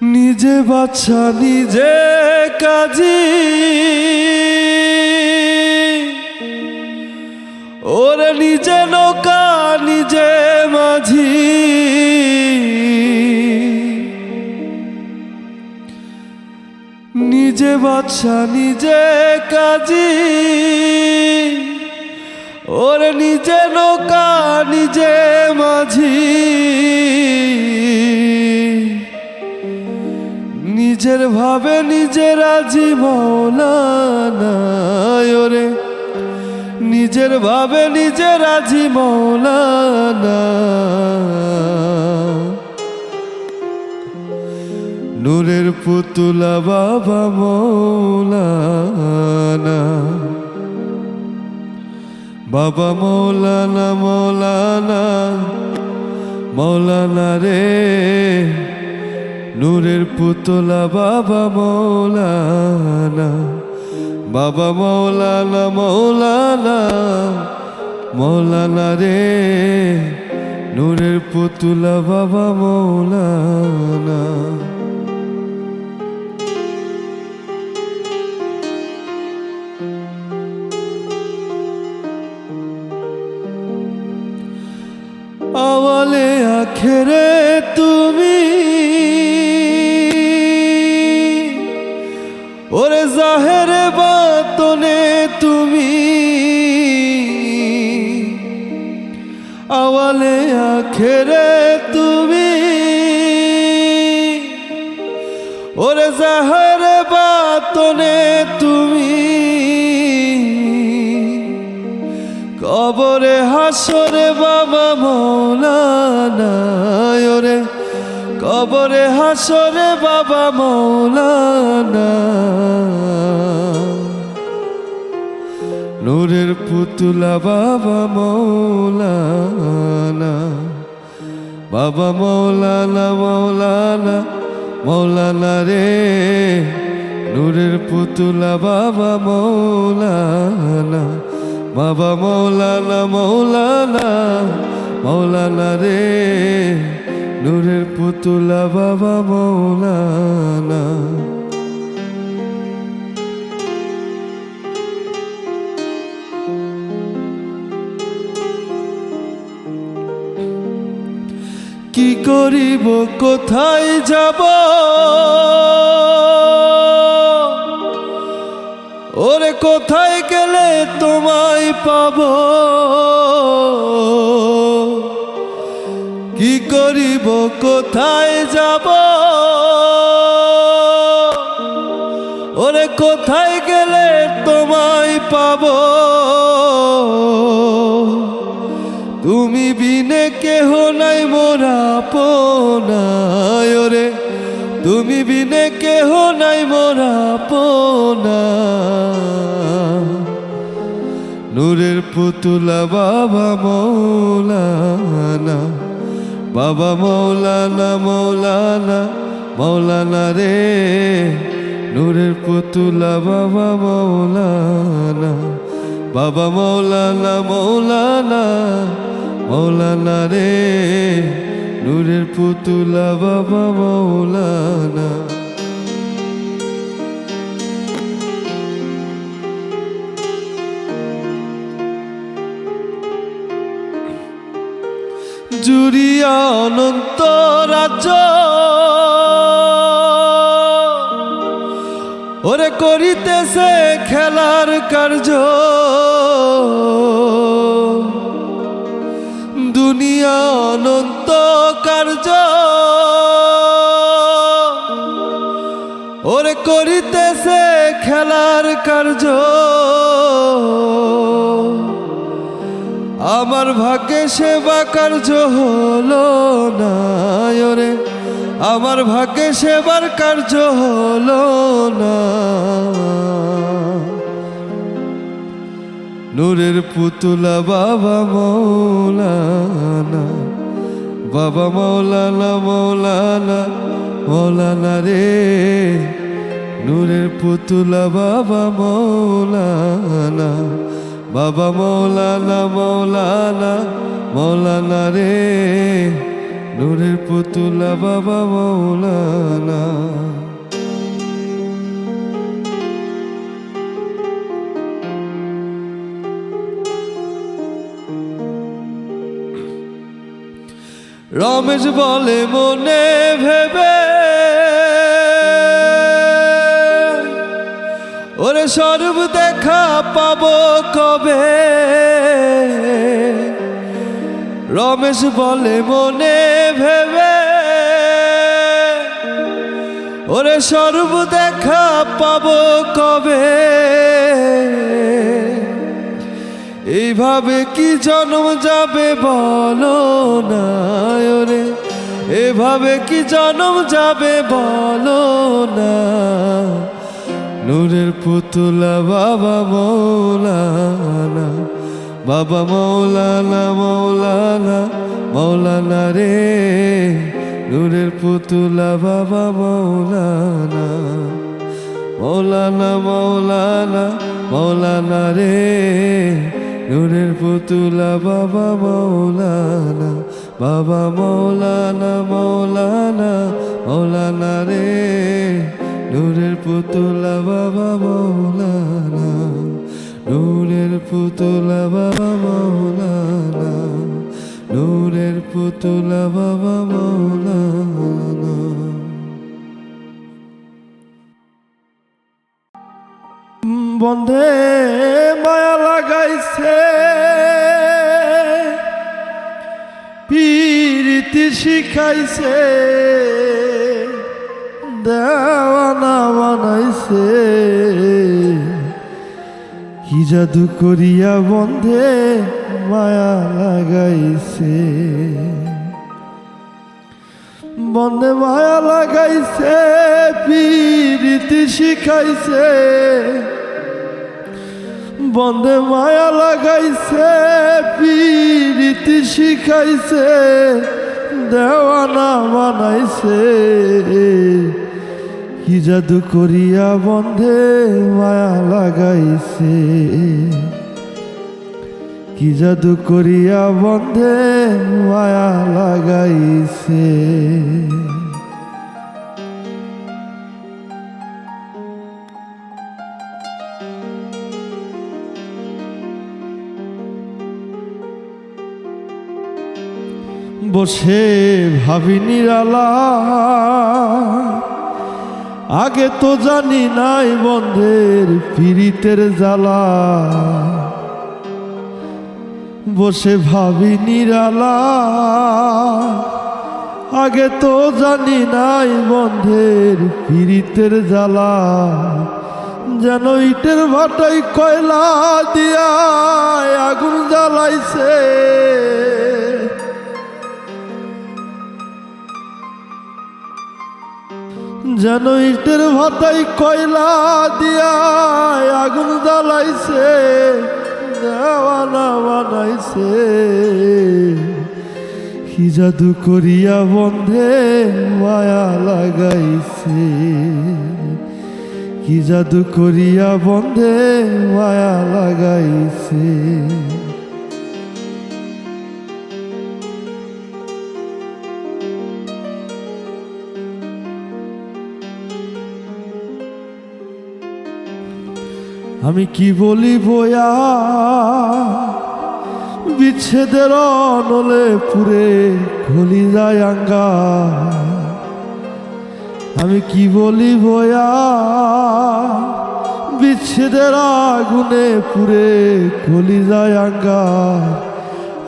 নিজে বাচ্চা নিজে কাজী, ওরে নিজে নৌকা নিজে মাঝি। নিজে বাচ্চা নিজে কাজী, ওরে নিজে নৌকা নিজে মাঝি। নিজের ভাবে নিজের রাজি মৌলানা, ওরে নিজের ভাবে নিজের রাজি মৌলানা। নূরের পুতুলা বাবা মৌলানা, বাবা মৌলানা মৌলানা মৌলানা রে। নূরের পুতলা বাবা মৌলানা, বাবা মৌলানা মৌলানা মৌলানা রে। নূরের পুতলা বাবা মৌলানা। আওয়ালে আখেরে তুমি, ওরে জাহেরে বাতনে তুমি। আওয়ালে আখেরে তুমি, ওরে জাহেরে বাতনে তুমি। কবরে হাসরে বাবা মৌলানা, ওরে কবরে হাসরে বাবা মৌলানা। নূরের পুতুলা বাবা মৌলানা, বাবা মৌলানা মৌলানা মৌলানা রে। নূরের পুতুলা বাবা মৌলানা, বাবা মৌলানা মৌলানা মৌলানা রে। নূরের পুতুলা বাবা মৌলানা। কি করিব কোথায় যাব, ওরে কোথায় গেলে তোমায় পাব। কি করিব কোথায় যাব, ওরে কোথায় গেলে তোমায় পাব। তুমি বিনে কেহ নাই মোরা আপনায়, ওরে তুমি বিনে কেহ নাই মোরা আপনা। নূরের পুতুলা বাবা মৌলানা, বাবা মৌলানা মৌলানা মৌলানা রে। নূরের পুতুলা বাবা মৌলানা, বাবা মৌলানা মৌলানা মৌলানা রে। নূরের পুতুলা বাবা মৌলানা। জুড়িয়া অনন্ত রাজ্য, ওরে করিতেছে খেলার কার্য। দুনিয়া অনন্ত কার্য, ওরে করিতেছে খেলার কার্য। আমার ভাগ্যে সেবা কার্য হলো না, ওরে আমার ভাগ্যে সেবার কার্য হলো না। নূরের পুতুলা বাবা মৌলানা, বাবা মৌলানা মৌলানা মৌলানা রে। নূরের পুতুলা বাবা মৌলানা, বাবা মৌলানা মৌলানা মৌলানা রে। নূরের পুতুলা বাবা মৌলানা। রমেশ বলে মনে ভেবে, ওরে স্বরূপ দেখা পাবো কবে। রমেশ বলে মনে ভেবে, ওরে স্বরূপ দেখা পাবো কবে। এইভাবে কি জন্ম যাবে বলো না ওরে, এভাবে কি জন্ম যাবে বলো না। নূরের পুতুলা বাবা মৌলানা, বাবা মৌলানা মৌলানা মৌলানা রে। নূরের পুতুলা বাবা মৌলানা, মৌলানা মৌলানা মৌলানা রে। নূরের পুতুলা বাবা মৌলানা, বাবা মৌলানা মৌলানা মৌলানা রে। নূরের পুতুলা বাবা মৌলানা, নূরের পুতুলা বাবা মৌলানা, নূরের পুতুলা বাবা মৌলানা। বন্ধে মায়া লাগাইছে, পীরিতি শিখাইছে, দেওয়ানা বানাইছে। কি জাদু করিয়া বন্ধে মায়া লাগাইছে, বন্ধে মায়া লাগাইছে, পীরিতি শিখাইছে, বন্ধে মায়া লাগাইছে, পীরিতি শিখাইছে, দেওয়ানা বানাইছে। কি জাদু করিয়া বন্ধে মায়া লাগাইছে, কি জাদু করিয়া বন্ধে মায়া লাগাইছে। বসে ভাবি নিরালা, আগে তো জানি নাই বন্ধের পীড়িতের জ্বালা। বসে ভাবি নিরালা, আগে তো জানি নাই বন্ধের পীড়িতের জ্বালা। যেন ইটের ভাটাই কয়লা দিয়া আগুন জ্বালাইছে, যেন ইটের ভাটাই কয়লা দিয়া আগুন জ্বালাইছে, দেওয়ানা বানাইছে। কি জাদু করিয়া বন্ধে মায়া লাগাইছে, কি জাদু করিয়া বন্ধে মায়া লাগাইছে। আমি কি বলি বয়া, বিচ্ছেদের অনলে পুরে খলি যায় আঙ্গা। আমি কি বলি বয়া, বিচ্ছেদের আগুনে পুরে খলি যায় আঙ্গা।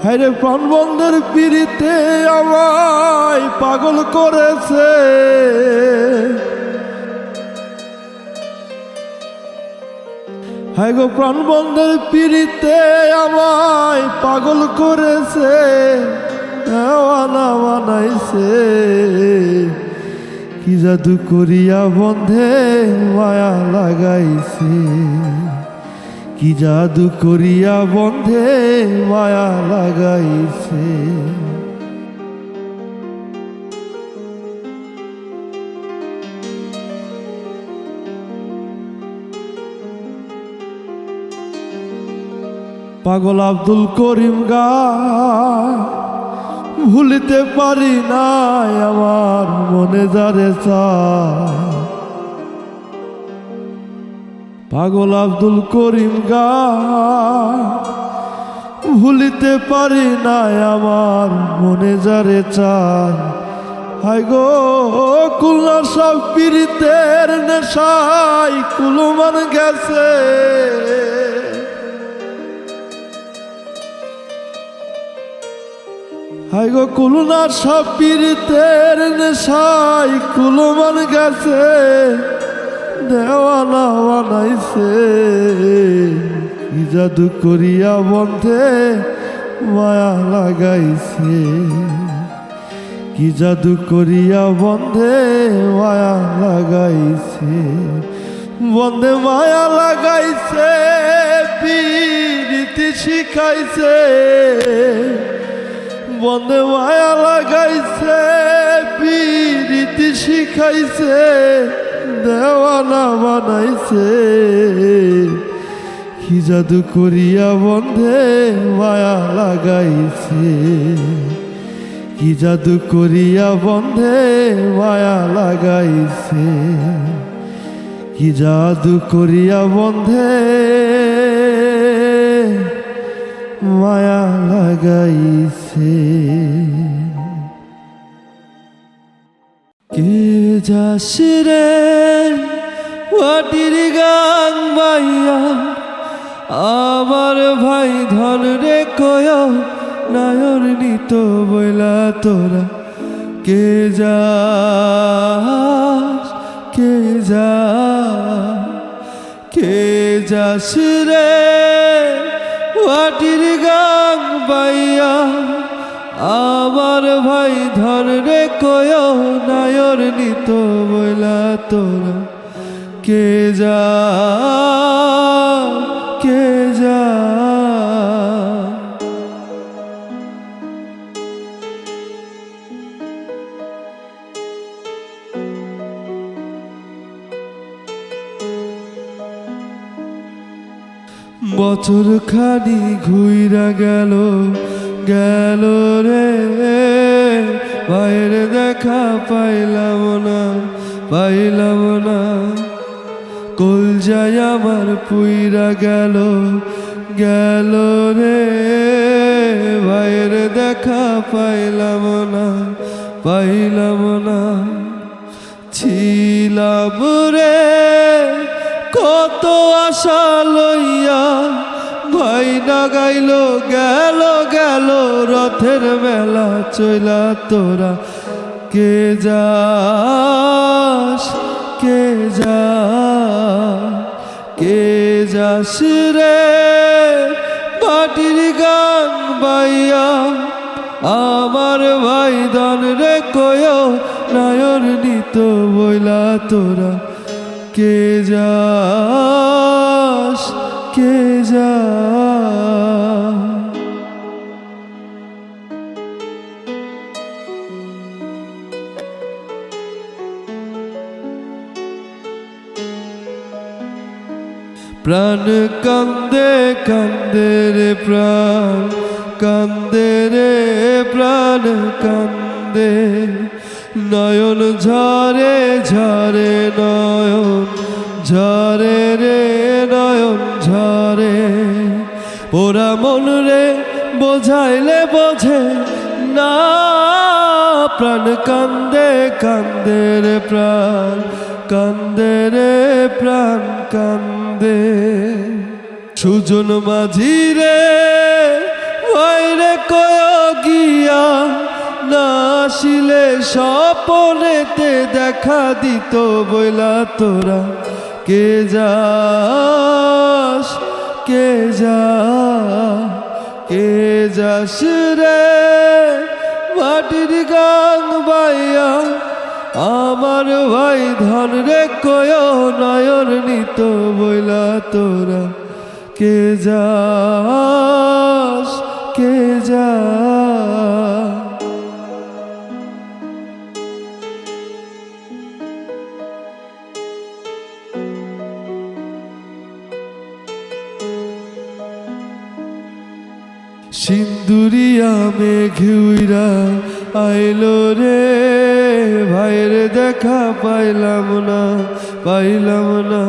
হায়রে প্রাণবন্ধের পিড়িতে আমায় পাগল করেছে, হায় গো প্রাণবন্ধের পিড়িতে আমায় পাগল করেছে, দেওয়ানা বানাইছে। কি জাদু করিয়া বন্ধে মায়া লাগাইছে, কি জাদু করিয়া বন্ধে মায়া লাগাইছে। পাগল আব্দুল করিম গা ভুলিতে পারি নাই আমার মনে যারে চায়। পাগল আব্দুল করিম গায়, ভুলিতে পারি নাই আমার মনে যারে চায়। হায় গো খুলনার সব পীড়িতের নেশায় কুলমান গেছে, হায় গো খুলনার সব পীড়িতের নেশায় কুলমান গেছে। দেওয়ানা বানাইছে কি জাদু করিয়া বন্ধে মায়া লাগাইছে, কি জাদু করিয়া বন্ধে মায়া লাগাইছে। বন্ধে মায়া লাগাইছে পীড়িতি শিখাইছে, বন্ধে মায়া লাগাইছে পীড়িতি শিখাইছে। দেওয়ানা বানাইছে কি জাদু করিয়া বন্ধে মায়া লাগাইছে, কি জাদু করিয়া বন্ধে মায়া লাগাইছে, কি জাদু করিয়া বন্ধে মায়া লাগাইছে। কে যাস রে মাটির গান বাইয়া, আমার ভাই ধন রে কয় নায়র নিত বইলা তোরা। কে যাস কে যা কে যাস রে মাটির গান বাইয়া, আমার ভাই ধন রে কয় নায়র নিত বইলা তোরা। কে যা কে যা বছর খানি ঘুইরা গেল গেল রে, বাইরে দেখা পাইলাম না পাইলাম না। কলজায় আমার পুইরা গেল গেল রে, বাইরে দেখা পাইলাম না পাইলাম না। ছিলাম রে কত আশা লইয়া, ভাই না গাইল গেল গেল রথের মেলা চইলা তোরা। কে যাস কে যা কে যাস রে মাটির গান বাইয়া, আমার ভাই ধন রে কয় নায়র নিত বইলা তোরা। কে যাস কে যা প্রাণ কান্দে কান্দে রে প্রাণ কান্দে রে প্রাণ কান্দে, নয়ন ঝরে ঝরে নয়ন ঝরে রে নয়ন ঝরে। ওরা মন রে বোঝাইলে বোঝে না, প্রাণ কান্দে কান্দে রে প্রাণ কান্দে রে প্রাণ কান্দে। সুজন মাঝি রে ভাইরে কয় গিয়া, না আসিলে স্বপনেতে দেখা দিত বইলা তোরা। কে যাস কে যা কে যাস রে মাটির গান বাইয়া, আমার ভাই ধন রে কয় নয়ন নিত বইলা তোরা। কে যাস কে যা সিন্দুরিয়া মেঘুইরা আইলো রে, ভাইয়ের দেখা পাইলাম না, পাইলাম না।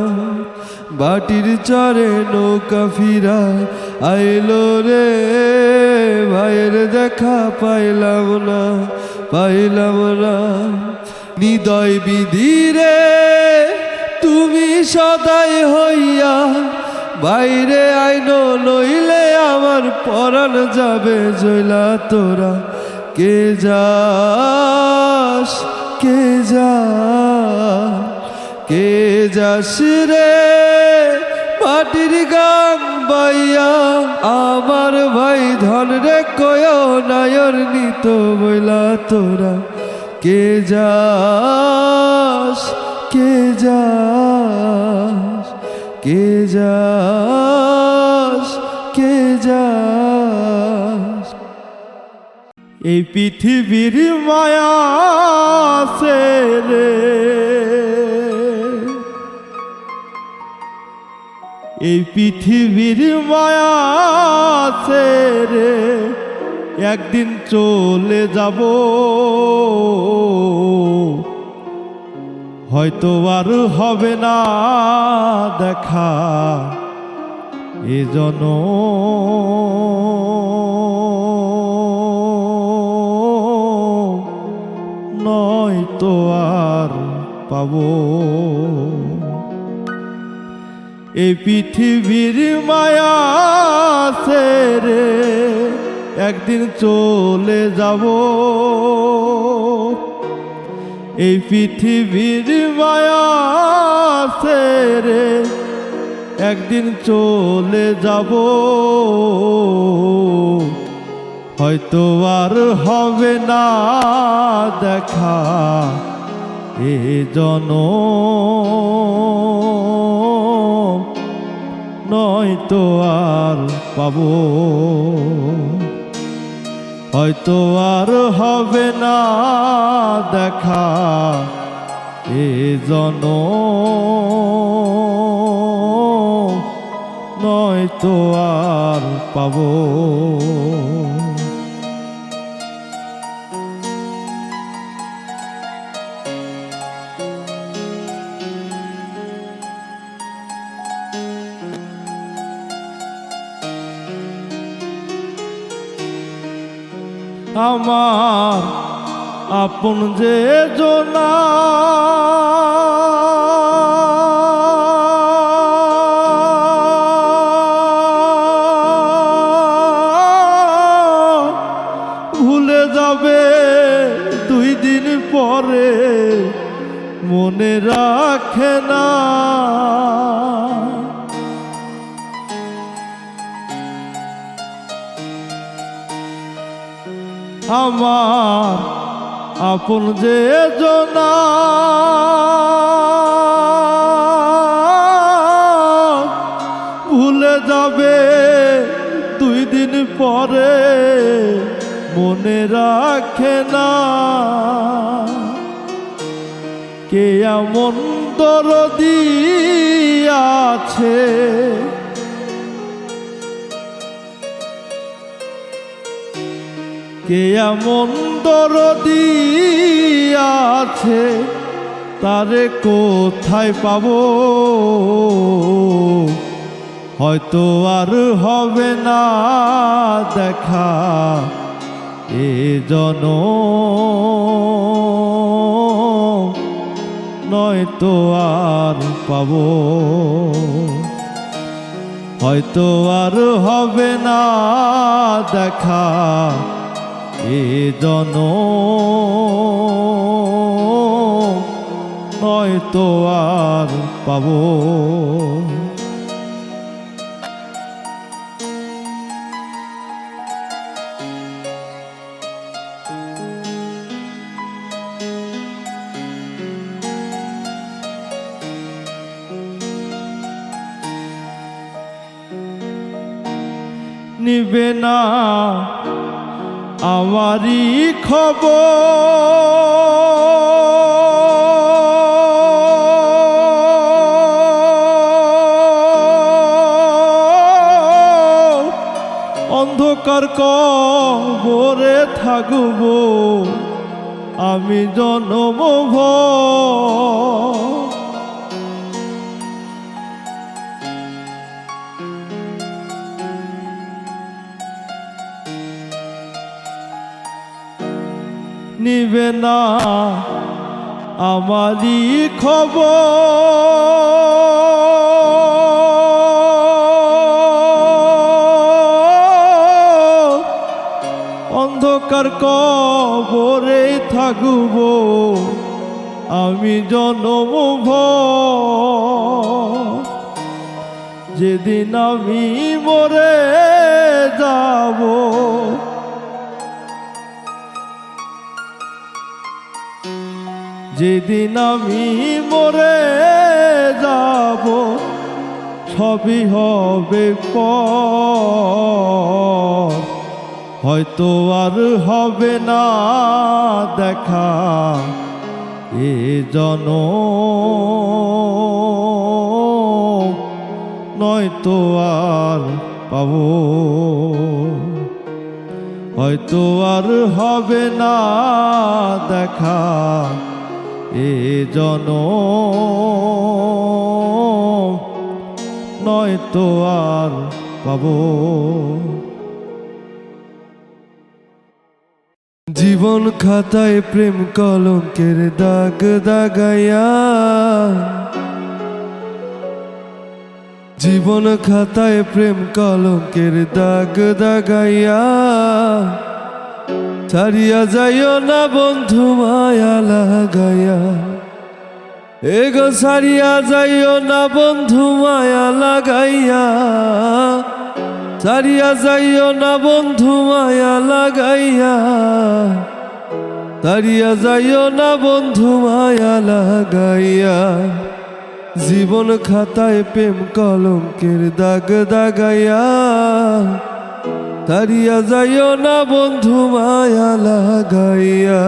বাটির চরে নৌকা ফিরা আইলো রে, ভাইয়ের দেখা পাইলাম না, পাইলাম না। নিদয় বিধিরে তুমি সদাই হইয়া বাইরে আইনো, নইলে আমার পরাণ যাবে জয়লা। তোরা কে যাস, কে যাস, কে যাস রে মাটির গান বাইয়া। আমার ভাই ধন রে কয় নায়র নিত বইলা। তোরা কে যাস, কে যাস, কে যাস, কে যাস। এই পৃথিবীর মায়া রে, এই পৃথিবীর মায়া রে, একদিন চলে যাব, হয়তো আর হবে না দেখা নয়তো আর পাবো। এই পৃথিবীর মায়া রে, একদিন চলে যাব, এই পৃথিবীর মায়া রে, একদিন চলে যাব, হয়তো আর হবে না দেখা এ জনম, নয়তো আর পাবো, হয়তো আর হবে না দেখা এ জনম, নয়তো আর পাবো। আমার আপন যে জনা ভুলে যাবে 2 দিন পরে, মনে রাখে না। আমার আপন যে জনা ভুলে যাবে 2 দিন পরে, মনে রাখে না। কে এমন দরদি আছে, কে এমন দরদি আছে, তারে কোথায় পাবো, হয়তো আর হবে না দেখা এ জনম, নয়তো আর পাবো, হয়তো আর হবে না দেখা এ জনম, নয়তো আর পাবো। নিবে না আমারই খবর, অন্ধকার অন্ধকার কবরে থাকব আমি জনমভর। নিবে না আমারই খবর, অন্ধকার কবরে থাকব আমি জনমভর। যেদিন আমি মরে যাব, যেদিন আমি মরে যাব, সবই হবে পর, হয়তো আর হবে না দেখা এ জনম, নয়তো আর পাবো, হয়তো আর হবে না দেখা এ জনম, নয়তো আর পাবো। জীবন খাতায় প্রেম কলঙ্কের দাগ দাগাইয়া, জীবন খাতায় প্রেম কলঙ্কের দাগ দাগাইয়া, ছাড়িয়া যাইও না বন্ধু মায়া লাগাইয়া, এগো ছাড়িয়া যাইও না বন্ধু মায়া লাগাইয়া, ছাড়িয়া যাইও না বন্ধু মায়া লাগাইয়া, ছাড়িয়া যাইও না বন্ধু মায়া লাগাইয়া। জীবন খাতায় প্রেম কলঙ্কের দাগ দাগাইয়া, ছাড়িয়া যাইও না বন্ধু মায়া লাগাইয়া।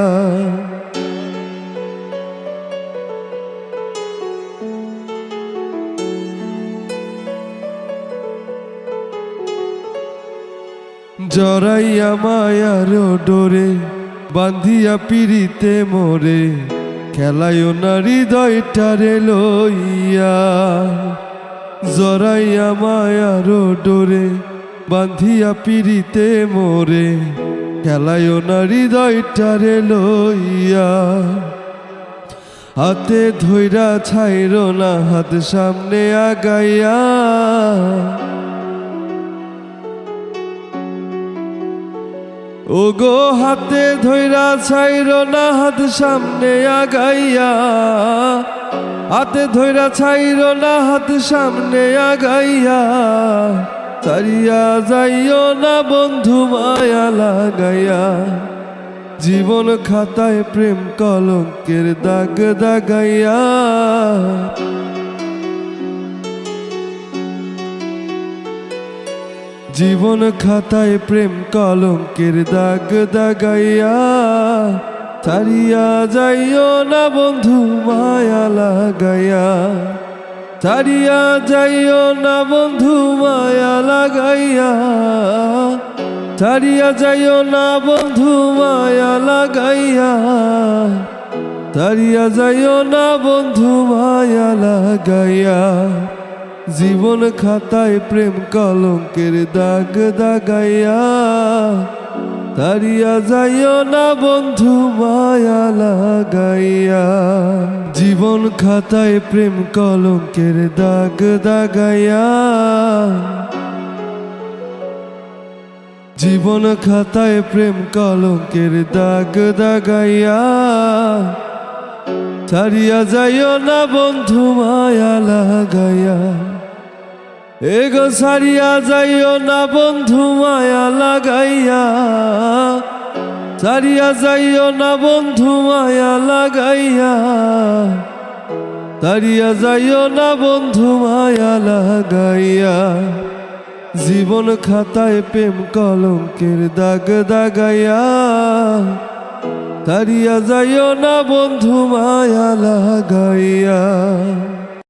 জড়াইয়া মায়ার ডোরে বান্ধিয়া পিড়িতে মোরে, খেলায়ও না হৃদয়টারে লইয়া। জড়াইয়া মায়ার ডোরে বান্ধিয়া পিড়িতে মোরে, খেলায়ও না হৃদয়টারে লইয়া। হাতে ধইরা ছাইরো না হাত সামনে আগাইয়া, ওগো হাতে ধইরা ছাইরো না হাত সামনে আগাইয়া, হাতে ধইরা ছাইরো না হাত সামনে আগাইয়া, ছাড়িয়া যাইও না বন্ধু মায়া লাগাইয়া। জীবন খাতায় প্রেম কলঙ্কের দাগ দাগাইয়া, জীবন খাতায় প্রেম কলঙ্কের দাগ দাগাইয়া, ছাড়িয়া যাইও না বন্ধু মায়া লাগাইয়া, ছাড়িয়া যাইও না বন্ধু মায়া লাগাইয়া, ছাড়িয়া যাইও না বন্ধু মায়া লাগাইয়া, ছাড়িয়া যাইও না বন্ধু মায়া লাগাইয়া। জীবন খাতায় প্রেম কলঙ্কের দাগ দাগাইয়া, ছাড়িয়া যাইও না বন্ধু মায়া লাগাইয়া। জীবন খাতায় প্রেম কলঙ্কের দাগ দাগাইয়া, জীবন খাতায় প্রেম কলঙ্কের দাগ দাগাইয়া, ছাড়িয়া যাইও না বন্ধু মায়া লাগাইয়া, এগো ছাড়িয়া যাইও না বন্ধু মায়া লাগাইয়া, ছাড়িয়া যাইও না বন্ধু মায়া লাগাইয়া, ছাড়িয়া যাইও না বন্ধু মায়া লাগাইয়া। জীবন খাতায় প্রেম কলঙ্কের দাগ দাগাইয়া, ছাড়িয়া যাইও না বন্ধু মায়া লাগাইয়া।